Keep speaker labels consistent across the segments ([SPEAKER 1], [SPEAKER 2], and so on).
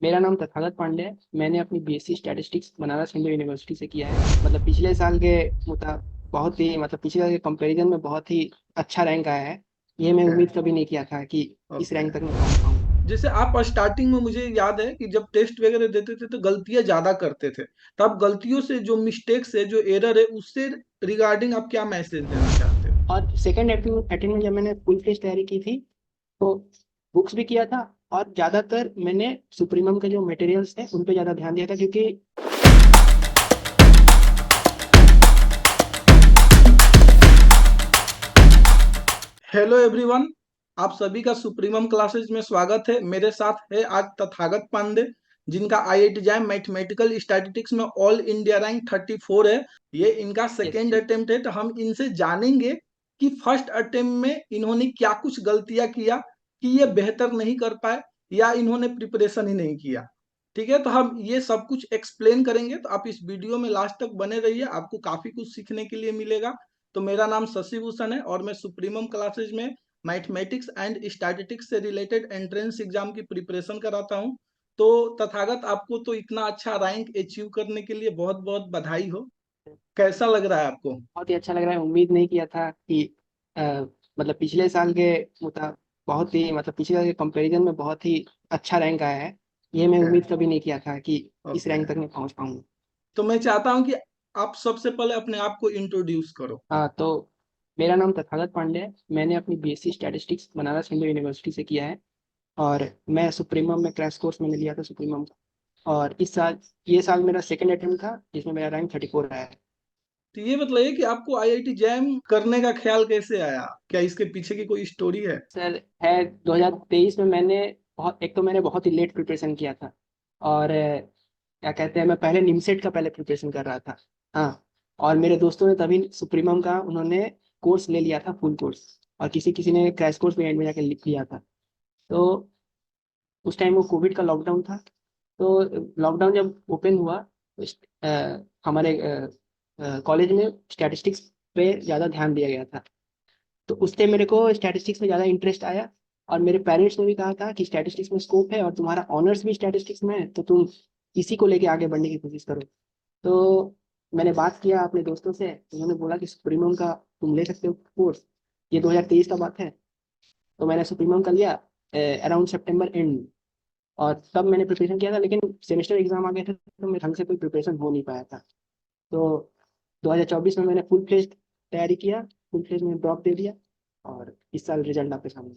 [SPEAKER 1] मेरा नाम तथागत पांडे है। मैंने अपनी BSc statistics Banaras Hindu university से किया है। मतलब पिछले साल के बहुत ही पिछले साल के कंपैरिजन में बहुत ही अच्छा रैंक आया है। ये मैं उम्मीद कभी नहीं किया था कि इस
[SPEAKER 2] ओके।
[SPEAKER 1] रैंक तक मैं पहुंच पाऊंगा।
[SPEAKER 2] जैसे आप स्टार्टिंग में मुझे याद है कि जब टेस्ट वगैरह देते थे तो गलतियां ज्यादा करते थे, तो आप गलतियों से जो मिस्टेक्स है, जो एरर है, उससे रिगार्डिंग आप क्या मैसेज देना चाहते हो?
[SPEAKER 1] और सेकेंड अटेम्प्ट में जब मैंने फुल फ्लेज तैयारी की थी तो बुक्स भी किया था, और ज़्यादातर मैंने सुप्रीमम के जो मटेरियल्स थे उन पे ज़्यादा ध्यान दिया था, क्योंकि
[SPEAKER 2] हेलो एवरीवन, आप सभी का सुप्रीमम क्लासेस में स्वागत है। मेरे साथ है आज तथागत पांडे, जिनका आईआईटी जैम मैथमेटिकल स्टैटिस्टिक्स में ऑल इंडिया रैंक 34 है। ये इनका
[SPEAKER 1] यस।
[SPEAKER 2] सेकेंड अटेम्प्ट है, तो हम इनसे जानेंगे कि फर्स्ट अटेम्प्ट में इन्होंने क्या कुछ गलतियां किया कि ये बेहतर नहीं कर पाए, या इन्होंने प्रिपरेशन ही नहीं किया। ठीक है, तो हम ये सब कुछ एक्सप्लेन करेंगे, तो आप इस वीडियो में लास्ट तक बने रहिए, आपको काफी कुछ सीखने के लिए मिलेगा। तो मेरा नाम शशि भूषण है और मैं सुप्रीमम क्लासेज में मैथमेटिक्स एंड स्टैटिस्टिक्स से रिलेटेड एंट्रेंस एग्जाम की प्रिपरेशन कराता हूं। तो तथागत, आपको तो इतना अच्छा रैंक अचीव करने के लिए बहुत बहुत बधाई हो। कैसा लग रहा है आपको?
[SPEAKER 1] बहुत ही अच्छा लग रहा है। उम्मीद नहीं किया था कि अ, पिछले साल के बहुत ही पिछले साल के कंपैरिजन में बहुत ही अच्छा रैंक आया है। ये मैं
[SPEAKER 2] ओके।
[SPEAKER 1] उम्मीद कभी नहीं किया था कि इस
[SPEAKER 2] ओके,
[SPEAKER 1] रैंक तक मैं पहुंच पाऊंगा।
[SPEAKER 2] तो मैं चाहता हूं कि आप सबसे पहले अपने आप को इंट्रोड्यूस करो।
[SPEAKER 1] हाँ, तो मेरा नाम तथागत पांडे है। मैंने अपनी BSc statistics Banaras Hindu university से किया है। और मैं सुप्रीमम में क्रैश कोर्स मैंने लिया था सुप्रीमम का। और ये साल मेरा सेकंड अटेम्प्ट था जिसमें मेरा रैंक 34 आया है।
[SPEAKER 2] तो ये बताइए कि आपको आईआईटी जैम करने का ख्याल कैसे आया? क्या इसके पीछे की कोई स्टोरी है?
[SPEAKER 1] सर, है 2023 में मैंने बहुत ही लेट प्रिपरेशन किया था। और क्या कहते हैं, मैं पहले निमसेट का पहले प्रिपरेशन कर रहा था। हाँ। और मेरे दोस्तों ने तभी सुप्रीमम का उन्होंने कोर्स ले लिया था, फुल कोर्स। और किसी किसी ने क्रैश कोर्स भी एंड में जाकर लिख लिया था। तो उस टाइम वो कोविड का लॉकडाउन था। तो लॉकडाउन जब ओपन हुआ तो हमारे कॉलेज में स्टैटिस्टिक्स पे ज़्यादा ध्यान दिया गया था। तो उससे मेरे को स्टैटिस्टिक्स में ज़्यादा इंटरेस्ट आया। और मेरे पेरेंट्स ने भी कहा था कि स्टैटिस्टिक्स में स्कोप है और तुम्हारा ऑनर्स भी स्टैटिस्टिक्स में है, तो तुम इसी को लेके आगे बढ़ने की कोशिश करो। तो मैंने बात किया अपने दोस्तों से, उन्होंने बोला कि सुप्रीमम का तुम ले सकते हो कोर्स। ये 2023 का बात है। तो मैंने सुप्रीमम का लिया अराउंड सितंबर एंड। और तब मैंने प्रिपरेशन किया था, लेकिन सेमेस्टर एग्जाम आ गए थे तो मेरे ढंग से कोई प्रिपरेशन हो नहीं पाया था। तो 2024 में मैंने फुल फ्लेज तैयारी किया। फुल फ्लेज में ड्रॉप दे दिया। और इस साल रिजल्ट आपके सामने।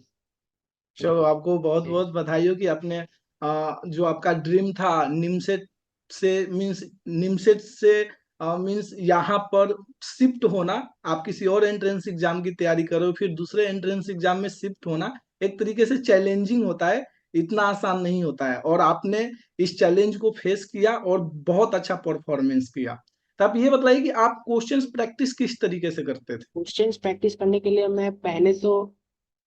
[SPEAKER 2] चलो, आपको बहुत बहुत बधाई हो कि आपने जो आपका ड्रीम था निमसेट से, मींस निमसेट से मींस यहाँ पर शिफ्ट होना, आप किसी और एंट्रेंस एग्जाम की तैयारी करो फिर दूसरे एंट्रेंस एग्जाम में शिफ्ट होना, एक तरीके से चैलेंजिंग होता है। इतना आसान नहीं होता है, और आपने इस चैलेंज को फेस किया और बहुत अच्छा परफॉर्मेंस किया। तो आप ये बताइए कि आप क्वेश्चंस प्रैक्टिस किस तरीके से करते थे?
[SPEAKER 1] क्वेश्चंस प्रैक्टिस करने के लिए मैं पहले तो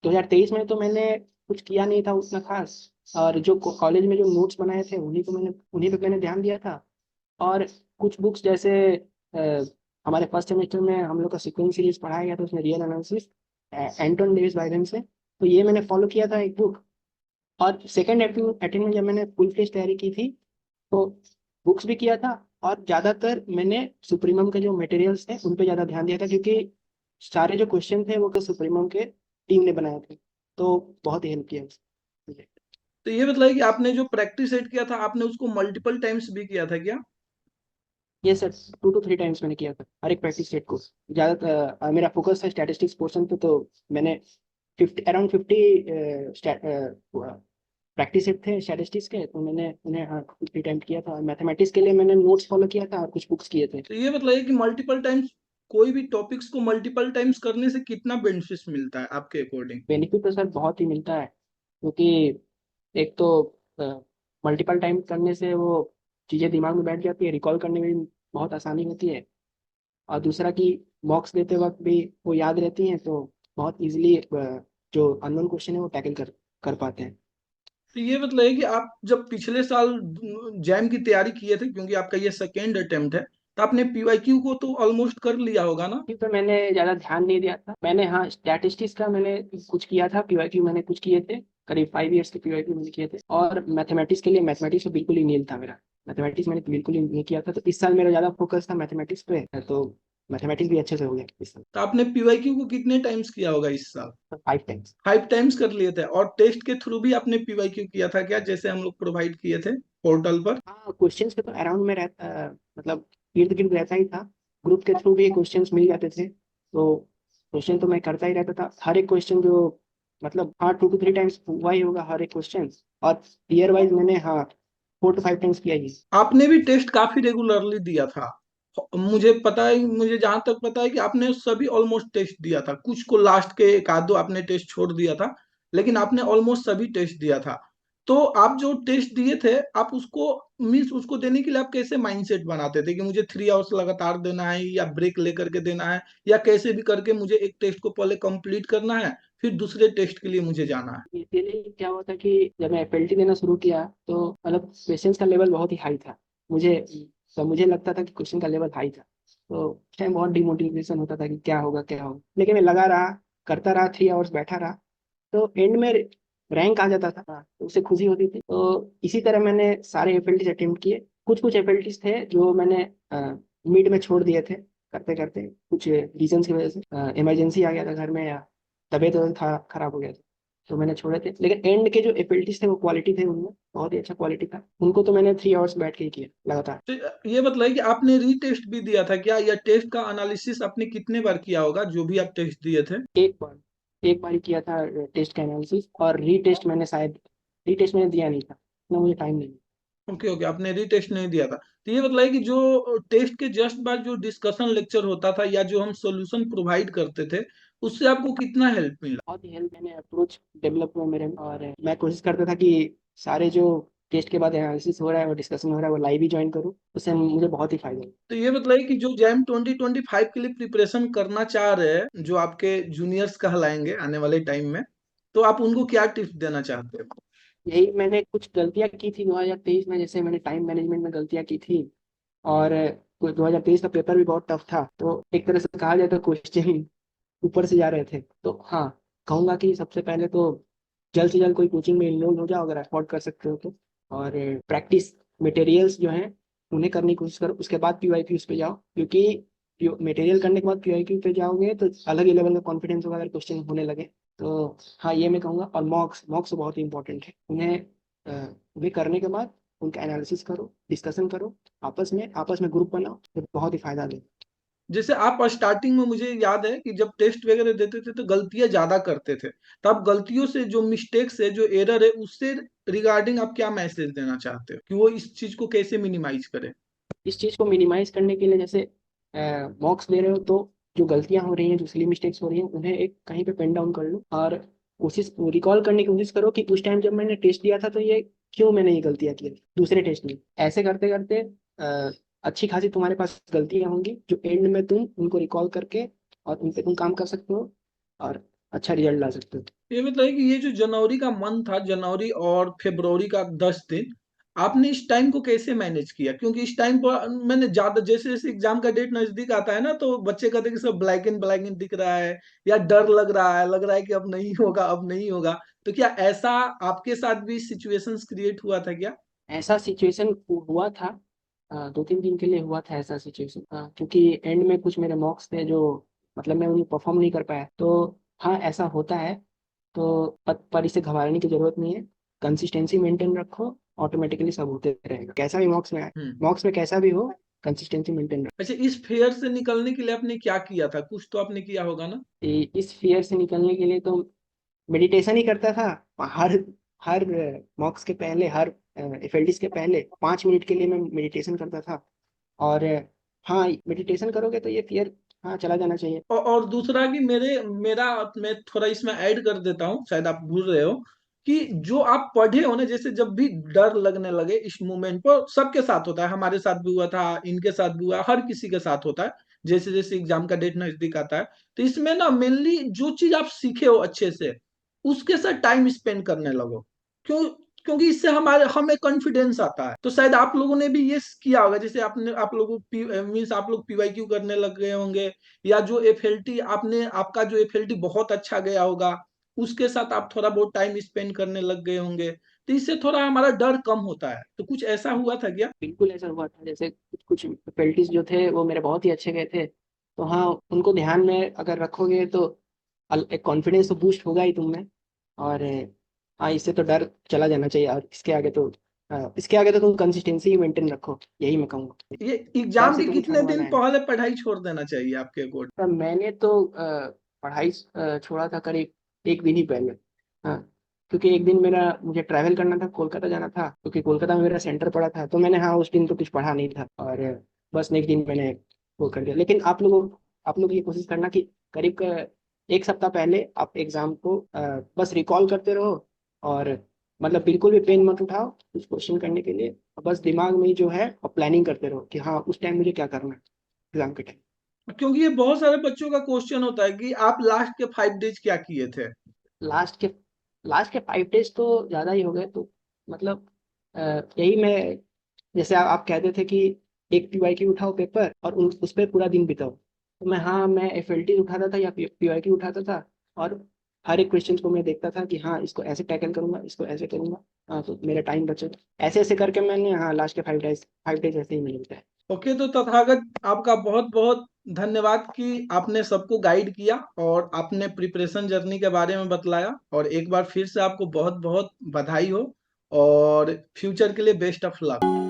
[SPEAKER 1] 2023 में तो मैंने कुछ किया नहीं था उतना खास। और जो कॉलेज में जो नोट्स बनाए थे उन्हीं पे मैंने ध्यान दिया था। और कुछ बुक्स जैसे अ, हमारे फर्स्ट सेमेस्टर में हम लोग का सीक्वेंस सीरीज पढ़ाया गया था, उसमें रियल एनालिसिस एंटोन डेविस बाइरन से। तो ये मैंने फॉलो किया था एक बुक। और सेकेंड अटेम्प्ट में जब मैंने फुल फ्लेज तैयारी की थी तो बुक्स भी किया था। और ज़्यादातर मैंने सुप्रीमम के जो मटेरियल्स थे उन पे ज़्यादा ध्यान दिया था, क्योंकि सारे जो क्वेश्चन थे वो सुप्रीमम के टीम ने बनाए थे। तो बहुत ही हेल्प किया मुझे।
[SPEAKER 2] तो ये बताइए कि आपने जो प्रैक्टिस सेट किया था, आपने उसको मल्टीपल टाइम्स भी किया था क्या?
[SPEAKER 1] ये सर 2 to 3 टाइम्स मैंने किया था हर एक प्रैक्टिस सेट को। ज़्यादातर मेरा फोकस था स्टैटिस्टिक्स पोर्शन पे, तो मैंने 50 प्रैक्टिस सेट थे स्टैटिस्टिक्स के, तो मैंने उन्हें 2 to 3 टाइम किया था। और मैथमेटिक्स के लिए मैंने नोट्स फॉलो किया था और कुछ बुक्स किए थे।
[SPEAKER 2] तो ये बताइए कि मल्टीपल टाइम्स, कोई भी टॉपिक्स को मल्टीपल टाइम्स करने से कितना बेनिफिट मिलता है आपके अकॉर्डिंग?
[SPEAKER 1] बेनिफिट तो सर बहुत ही मिलता है, क्योंकि एक तो मल्टीपल टाइम करने से वो चीज़ें दिमाग में बैठ जाती है, रिकॉल करने में भी बहुत आसानी होती है। और दूसरा कि मॉक्स देते वक्त भी वो याद रहती हैं, तो बहुत इजीली जो अननोन क्वेश्चन है वो टैकल कर पाते हैं।
[SPEAKER 2] तो ये बताइए कि आप जब पिछले साल जैम की तैयारी किए थे, क्योंकि आपका ये सेकेंड अटेम्प्ट है, तो आपने पीवाईक्यू को तो ऑलमोस्ट कर लिया होगा ना?
[SPEAKER 1] क्योंकि तो मैंने ज़्यादा ध्यान नहीं दिया था। मैंने हाँ स्टैटिस्टिक्स का मैंने कुछ किया था, पीवाईक्यू मैंने कुछ किए थे। करीब 5 ईयर्स के पीवाईक्यू मैंने किए थे। और मैथमेटिक्स के लिए, मैथमेटिक्स तो बिल्कुल ही नील था मेरा, मैथमेटिक्स मैंने बिल्कुल ही नहीं किया था, तो इस साल मेरा ज़्यादा फोकस था मैथमेटिक्स पे, तो मैथमेटिक्स भी अच्छे से हो गया इस साल।
[SPEAKER 2] तो आपने पीवाईक्यू को कितने टाइम्स किया होगा इस साल?
[SPEAKER 1] 5 टाइम्स।
[SPEAKER 2] 5 टाइम्स कर लिए थे। और टेस्ट के थ्रू भी आपने पीवाईक्यू किया था क्या, जैसे हम लोग प्रोवाइड किए थे पोर्टल पर?
[SPEAKER 1] हाँ, क्वेश्चंस पे तो अराउंड में रहता, मतलब इर्द गिर्द रहता ही था। ग्रुप के थ्रू भी क्वेश्चंस मिल जाते थे, तो क्वेश्चन तो मैं करता ही रहता था। हर एक क्वेश्चन जो, मतलब हाँ 2 to 3 टाइम्स हुआ ही होगा हर एक क्वेश्चन। और ईयर वाइज मैंने, हाँ, 4 to 5 टाइम्स किया ही।
[SPEAKER 2] आपने भी टेस्ट काफी रेगुलरली दिया था। मुझे पता है, मुझे जहां तक पता है कि आपने सभी ऑलमोस्ट टेस्ट दिया था, कुछ को लास्ट के एक आध दो आपने टेस्ट छोड़ दिया था, लेकिन आपने ऑलमोस्ट सभी टेस्ट दिया था। तो आप जो टेस्ट दिए थे, आप उसको मीन्स उसको देने के लिए आप कैसे माइंडसेट बनाते थे कि मुझे 3 आवर्स लगातार देना है, या ब्रेक लेकर के देना है, या कैसे भी करके मुझे एक टेस्ट को पहले कंप्लीट करना है, फिर दूसरे टेस्ट के लिए मुझे जाना है?
[SPEAKER 1] इसीलिए क्या हुआ था कि जब मैं एफएलटी देना शुरू किया, तो मतलब क्वेश्चंस का लेवल बहुत ही हाई था। मुझे तो मुझे लगता था कि क्वेश्चन का लेवल हाई था, तो उस टाइम बहुत डिमोटिवेशन होता था कि क्या होगा क्या होगा, लेकिन मैं लगा रहा, करता रहा, 3 आवर्स बैठा रहा, तो एंड में रैंक आ जाता था, तो उससे खुशी होती थी। तो इसी तरह मैंने सारे एफएलटीज अटेम्प्ट किए। कुछ कुछ एफएलटीज थे जो मैंने मिड में छोड़ दिए थे करते करते, कुछ रीजंस की वजह से, इमरजेंसी आ गया था घर में, या तबीयत वबीयत खराब हो गया था, तो मैंने छोड़े थे। लेकिन एंड के जो एफएलटीज थे वो क्वालिटी थे, उनमें बहुत ही अच्छा क्वालिटी था, उनको तो मैंने 3 आवर्स बैठ के ही किया लगातार।
[SPEAKER 2] तो ये बताइए कि आपने रीटेस्ट भी दिया था क्या, या टेस्ट का एनालिसिस आपने कितने बार किया होगा जो भी आप टेस्ट दिए थे?
[SPEAKER 1] एक बार ही किया था टेस्ट का एनालिसिस, और रीटेस्ट मैंने दिया नहीं था, इतना मुझे टाइम नहीं।
[SPEAKER 2] ओके ओके, आपने रीटेस्ट नहीं दिया था। तो ये बताइए कि जो टेस्ट के जस्ट बाद जो डिस्कशन लेक्चर होता था, या जो हम सॉल्यूशन प्रोवाइड करते थे, उससे आपको कितना हेल्प मिला?
[SPEAKER 1] बहुत ही हेल्प, मैंने अप्रोच डेवलप हुआ मेरे में, और मैं कोशिश करता था कि सारे जो टेस्ट के बाद एनालिसिस हो रहा है, वो डिस्कशन हो रहा है, वो लाइव ही ज्वाइन करूँ, उससे मुझे बहुत ही फायदा हुआ।
[SPEAKER 2] तो ये बताइए कि जो जैम 2025 के लिए प्रिपरेशन करना चाह रहे हैं, जो आपके जूनियर्स कहलाएंगे आने वाले टाइम में, तो आप उनको क्या टिप्स देना चाहते हैं?
[SPEAKER 1] यही, मैंने कुछ गलतियां की थी 2023 में, जैसे मैंने टाइम मैनेजमेंट में गलतियां की थी, और 2023 का पेपर भी बहुत टफ था, तो एक तरह से कहा जाए तो क्वेश्चन ऊपर से जा रहे थे। तो हाँ, कहूँगा कि सबसे पहले तो जल्द से जल्द कोई कोचिंग में इनरोल हो जाओ अगर अफोर्ड कर सकते हो तो, और प्रैक्टिस मटेरियल्स जो हैं उन्हें करने की कोशिश करो, उसके बाद पीवाईक्यूज पे जाओ, क्योंकि मटेरियल करने के बाद पीवाईक्यू पे जाओगे तो अलग ही लेवल का कॉन्फिडेंस होगा अगर क्वेश्चन होने लगे। तो हाँ, ये मैं कहूँगा। और मॉक्स मॉक्स बहुत ही इंपॉर्टेंट है, उन्हें करने के बाद उनका एनालिसिस करो, डिस्कशन करो, आपस में ग्रुप बनाओ, तो बहुत ही फायदा दे।
[SPEAKER 2] जैसे आप स्टार्टिंग में, मुझे याद है कि जब टेस्ट वगैरह देते थे तो गलतियां ज्यादा करते थे, तो आप गलतियों से, जो मिस्टेक्स है, जो एरर है, उससे रिगार्डिंग आप क्या मैसेज देना चाहते हो कि वो इस चीज को कैसे मिनिमाइज करे?
[SPEAKER 1] इस चीज़ को मिनिमाइज करने के लिए, जैसे मॉक्स दे रहे हो, तो जो गलतियां हो रही हैं, जो सिली मिस्टेक्स हो रही हैं, उन्हें एक कहीं पे पेन डाउन कर लो, और कोशिश रिकॉल करने की कोशिश करो कि उस टाइम जब मैंने टेस्ट दिया था तो ये क्यों मैंने ये गलतियां की थी दूसरे टेस्ट में। ऐसे करते करते अच्छी खासी तुम्हारे पास गलतियां होंगी, जो एंड में तुम उनको रिकॉल करके और उन पे तुम काम कर सकते हो, और अच्छा रिजल्ट ला सकते हो।
[SPEAKER 2] ये बताइए कि ये जो जनवरी का मंथ था, जनवरी और फरवरी का 10 दिन, आपने इस टाइम को कैसे मैनेज किया? क्योंकि इस टाइम पर मैंने ज्यादा, जैसे जैसे एग्जाम का डेट नजदीक आता है ना, तो बच्चे कहते हैं कि सब ब्लैक एंड दिख रहा है, या डर लग रहा है कि अब नहीं होगा, अब नहीं होगा। तो क्या ऐसा आपके साथ भी सिचुएशंस क्रिएट हुआ था क्या?
[SPEAKER 1] ऐसा सिचुएशन हुआ था, 2-3 दिन के लिए हुआ था ऐसा सिचुएशन, क्योंकि एंड में कुछ मेरे मॉक्स थे जो, मतलब मैं उन्हें परफॉर्म नहीं कर पाया, तो हाँ ऐसा होता है। तो पर इससे घबराने की जरूरत नहीं है, कंसिस्टेंसी मेंटेन रखो, ऑटोमेटिकली सब होते रहेगा, कैसा भी मॉक्स में आए,
[SPEAKER 2] हम्म।
[SPEAKER 1] मॉक्स में कैसा भी हो, कंसिस्टेंसी मेंटेन रखो।
[SPEAKER 2] अच्छा, इस फेयर से निकलने के लिए आपने क्या किया था? कुछ तो आपने किया होगा ना?
[SPEAKER 1] इस फियर से निकलने के लिए तो मेडिटेशन ही करता था। हर हर मॉक्स के पहले, हर एफएलटीज के पहले 5 मिनट के लिए मैं मेडिटेशन करता था। और हाँ, मेडिटेशन करोगे तो ये फियर, हाँ, चला जाना चाहिए।
[SPEAKER 2] और दूसरा कि मैं थोड़ा इसमें ऐड कर देता हूँ, शायद आप भूल रहे हो कि जो आप पढ़े हो ना, जैसे जब भी डर लगने लगे इस मोमेंट पर, सबके साथ होता है, हमारे साथ भी हुआ था, इनके साथ भी हुआ, हर किसी के साथ होता है, जैसे जैसे एग्जाम का डेट नजदीक आता है। तो इसमें ना मेनली जो चीज आप सीखे हो अच्छे से, उसके साथ टाइम स्पेंड करने लगो। क्यों? क्योंकि इससे हमारे हमें कॉन्फिडेंस आता है। तो शायद आप लोगों ने भी ये किया होगा, जैसे आप लोगों मीन्स आप लोग पीवाईक्यू करने लग गए होंगे, या जो एफएलटी आपने, आपका जो एफएलटी बहुत अच्छा गया होगा, उसके साथ आप थोड़ा बहुत टाइम स्पेंड करने लग गए होंगे, तो इससे थोड़ा हमारा डर कम होता है। तो कुछ ऐसा हुआ था क्या?
[SPEAKER 1] बिल्कुल ऐसा हुआ था, जैसे कुछ कुछ फैकल्टीज जो थे वो मेरे बहुत ही अच्छे गए थे, तो हाँ उनको ध्यान में अगर रखोगे तो एक कॉन्फिडेंस तो बूस्ट होगा ही तुम में। और हाँ इससे तो डर चला जाना चाहिए, और इसके आगे तो तुम कंसिस्टेंसी ही मेंटेन रखो, यही मैं कहूँगा।
[SPEAKER 2] ये
[SPEAKER 1] डर
[SPEAKER 2] एग्जाम
[SPEAKER 1] से
[SPEAKER 2] के
[SPEAKER 1] तो कुछ
[SPEAKER 2] कितने
[SPEAKER 1] होने वाला
[SPEAKER 2] दिन
[SPEAKER 1] है नहीं।
[SPEAKER 2] पहले पढ़ाई छोड़ देना चाहिए आपके अकॉर्डिंग?
[SPEAKER 1] तब मैंने तो पढ़ाई छोड़ा था करीब एक दिन ही पहले। हाँ, क्योंकि एक दिन मेरा मुझे ट्रैवल करना था, कोलकाता जाना था, क्योंकि कोलकाता में मेरा सेंटर पड़ा था, तो मैंने हाँ उस दिन तो कुछ पढ़ा नहीं था, और बस नेक्स्ट दिन मैंने वो कर दिया। लेकिन आप लोग ये कोशिश करना कि करीब एक सप्ताह पहले आप एग्जाम को बस रिकॉल करते रहो, और मतलब बिल्कुल भी पेन मत उठाओ उस क्वेश्चन करने के लिए, बस दिमाग में ही जो है प्लानिंग करते रहो कि हाँ उस टाइम मुझे क्या करना है एग्जाम के टाइम।
[SPEAKER 2] क्योंकि ये बहुत सारे बच्चों का क्वेश्चन होता है कि आप लास्ट के 5 डेज क्या किए थे।
[SPEAKER 1] लास्ट के लास्ट के 5 डेज तो ज़्यादा ही हो गए, तो मतलब यही मैं, जैसे आप कहते थे कि एक पीवाईक्यू उठाओ पेपर और उस पर पूरा दिन बिताओ, तो मैं एफएलटी उठाता था या पीवाईक्यू उठाता था, और हर एक क्वेश्चन को मैं देखता था कि हाँ इसको ऐसे टैकल करूंगा, इसको ऐसे करूंगा, हाँ तो मेरा टाइम बचे। ऐसे ऐसे करके मैंने हाँ लास्ट के 5 डेज ऐसे ही मैंने बिताए।
[SPEAKER 2] ओके, तो तथागत आपका बहुत बहुत धन्यवाद कि आपने सबको गाइड किया और आपने प्रिपरेशन जर्नी के बारे में बतलाया, और एक बार फिर से आपको बहुत बहुत बधाई हो, और फ्यूचर के लिए बेस्ट ऑफ लक।